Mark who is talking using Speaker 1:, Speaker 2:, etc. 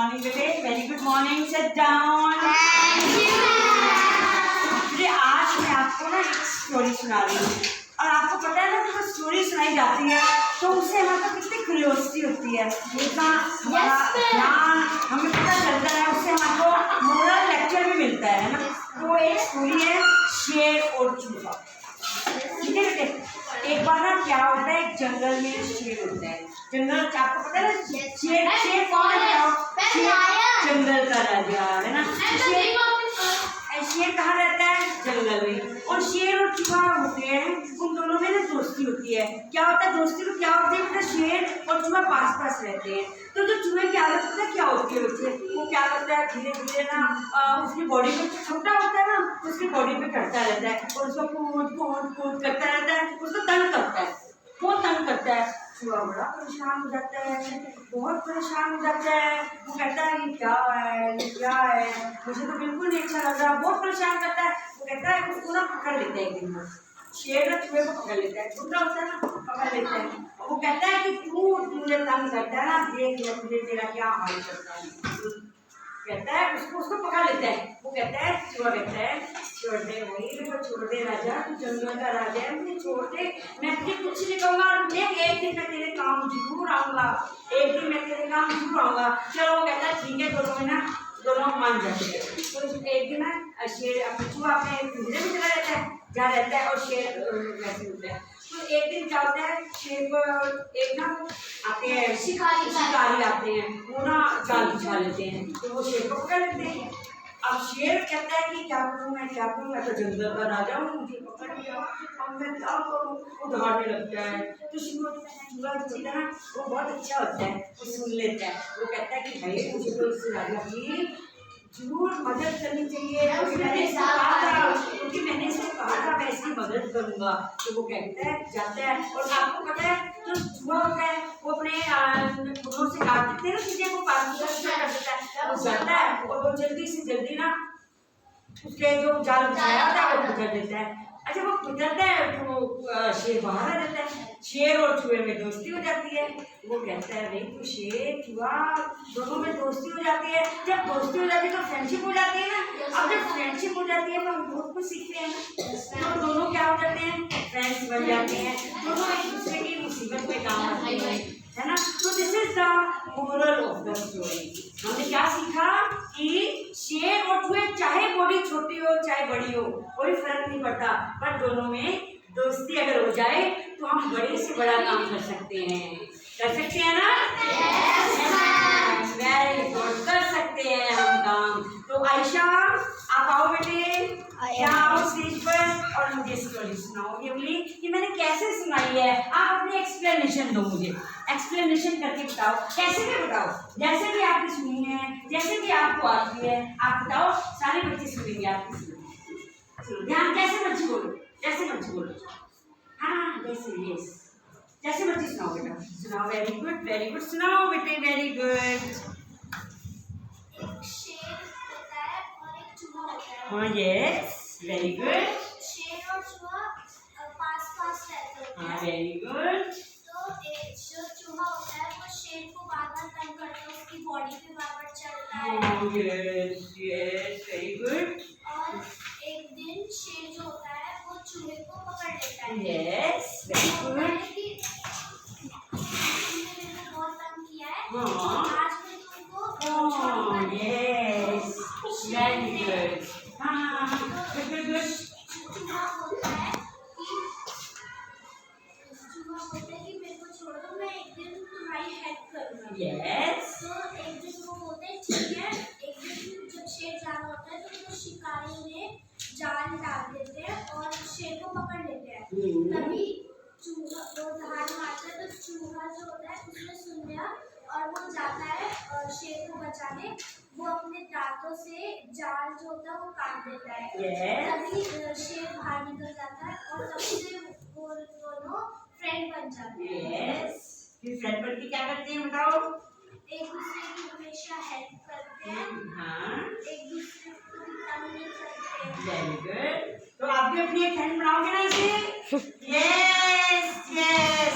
Speaker 1: Morning बेटे, very good morning, sit down. आज मैं आपको ना एक स्टोरी सुना रही हूँ और आपको पता है ना जब स्टोरी सुनाई जाती है तो उससे हमारे कितनी क्यूरियोसिटी होती है, जितना ध्यान हमें पता चलता है, उससे हमको मोरल लेक्चर भी मिलता है ना। तो एक स्टोरी है शेर और चूहा। ठीक है बेटे, एक बार ना क्या होता है, एक जंगल में शेर होता है। जंगल आपको पता है ना, शेर कौन है? जंगल का राजा है ना। शेर कहाँ रहता है? जंगल में। और शेर और चूहा होते हैं, उन दोनों में ना दोस्ती होती है। क्या होता है दोस्ती में? क्या होती है बेटा, शेर और चूहा पास पास रहते हैं। तो जो चूहे की आदत होता है क्या होती है बच्चे, वो क्या करता है धीरे धीरे ना उसकी बॉडी पे, छोटा होता है ना, उसकी बॉडी पे चढ़ता रहता है और उसको कूद कूद कूद करता रहता है, उसको तंग करता है, बहुत तंग करता है। चूहा बड़ा परेशान हो जाता है, बहुत परेशान हो जाता है। वो कहता है ये क्या है, ये क्या है, मुझे तो बिल्कुल नहीं अच्छा लग रहा, बहुत परेशान करता है। वो कहता है उसको ना पकड़ लेता है एक दिन में, शेर ना चूहे को पकड़ लेता है, छोटा होता है ना, पकड़ लेता है। वो कहता है कि तू मुझे तंग करता है ना, देख ले तुझे तेरा क्या हाल करता है। कहता है उसको पकड़ लेता है। वो कहता है, चूहा कहता है छोड़ दे वही, छोड़ दे राजा, तू जंगल का राजा है, मुझे छोड़ दे, मैं तुझे कुछ नहीं कहूँगा, एक दिन मैं तेरे काम जरूर आऊँगा, एक दिन मैं तेरे काम जरूर आऊँगा। चलो वो कहता है ठीक है, दोनों मान जाते हैं। तो एक दिन ना शेर चूहा अपने पिंजरे में चला रहता है, जहाँ रहता है, और शेर वैसे होता है। तो एक दिन क्या होता है, शेर को एक ना आते हैं शिकारी आते हैं, वो ना जाल बिछा लेते हैं, तो वो शेर को पकड़ लेते हैं। अब शेर कहता है कि क्या करूँ मैं, क्या करूँ, मैं तो जंगल का राजा हूँ, मुझे पकड़ लिया, अब मैं क्या करूँ। वो दौड़ने लगता है। तो चूहा जो होता है ना वो बहुत अच्छा होता है, वो सुन लेता है। वो कहता है कि भाई मुझे तो इस राजा की जरूर मदद करनी चाहिए, क्योंकि मैंने इसको कहा था मैं इसकी मदद करूँगा। तो वो कहता है, जाता है। और आपको पता है जो चूहा होता है वो अपने खुरों से काट देते हैं ना चीजें, वो पास कर देता है, वो जाता है और वो जल्दी से जल्दी ना उसके जो जाल बिछाया होता है वो पकड़ देता है। अच्छा वो गुजरता है तो शेर बाहर आ जाता है, शेर और चूहे में दोस्ती हो जाती है। वो कहता है भाई तो शेर चूहा दोनों में दोस्ती हो जाती है, जब दोस्ती हो जाती है तो फ्रेंडशिप हो जाती है ना। अब जब फ्रेंडशिप हो जाती है तो हम बहुत कुछ सीखते हैं ना, तो दोनों क्या हो जाते हैं, फ्रेंड्स बन जाते हैं, दोनों एक दूसरे की मुसीबत में काम आते हैं, है ना। तो this is the moral of the story. हमने क्या सीखा कि शेर और चूहे चाहे बॉडी छोटी हो चाहे बड़ी हो कोई फर्क नहीं पड़ता, पर दोनों में दोस्ती अगर हो जाए तो हम बड़े से बड़ा काम कर सकते हैं ना। वेरी गुड, कर सकते हैं हम काम। तो आयशा आप आओ बेटे, आओ स्टेज पर और मुझे स्टोरी सुनाओ। ये बोली कि मैंने कैसे सुनाई है, आप अपनी एक्सप्लेनेशन दो, मुझे एक्सप्लेनेशन करके बताओ, कैसे भी बताओ, जैसे भी आपने सुनी है, जैसे भी आपको आती है आप बताओ, सारे बच्चे सुनेंगे आपकी। चलो ध्यान, कैसे मर्जी बोलो, जैसे मर्जी बोलो, हाँ जैसे, यस जैसे मर्जी सुनाओ बेटा, सुनाओ। वेरी गुड सुनाओ बेटे, वेरी गुड। हाँ यस, वेरी गुड।
Speaker 2: शेर और चूहा पास पास रहते हैं।
Speaker 1: हाँ वेरी गुड।
Speaker 2: तो एक जो चूहा होता है वो शेर को बार-बार तंग करता है, उसकी बॉडी पे बार-बार चढ़ता है।
Speaker 1: Yes yes, very good.
Speaker 2: और एक दिन शेर जो होता है वो चूहे को पकड़ लेता है।
Speaker 1: Yes, very good.
Speaker 2: तुमने मेरे को बहुत तंग किया है,
Speaker 1: हाँ
Speaker 2: आज मैं तुमको
Speaker 1: यस, वेरी गुड। हाँ गुड।
Speaker 2: चूहा बोलता है कि मेरे को छोड़ दो, मैं एक दिन तुम्हारी हेल्प करूँगा।
Speaker 1: यस।
Speaker 2: तो एक दिन वो बोलते हैं ठीक है। एक दिन जब शेर जा रहा होता है तो शिकारी उन्हें जाल डाल देते हैं और शेर को पकड़ लेते हैं। तभी चूहा वो धार मारता है, तो चूहा जो होता है उसने सुन लिया और वो जाता है शेर को बचाने। वो अपने दांतों से जाल जो होता है वो काट देता है। तभी शेर बाहर निकल जाता है और तब से वो दोनों फ्रेंड बन जाते हैं।
Speaker 1: फिर फ्रेंड बन के क्या करते हैं बताओ?
Speaker 2: एक दूसरे की हमेशा हेल्प करते हैं।
Speaker 1: हाँ,
Speaker 2: एक दूसरे को तंग नहीं करते।
Speaker 1: Very good. तो आप भी अपनी एक फ्रेंड बनाओगे ना इसे? Yes yes.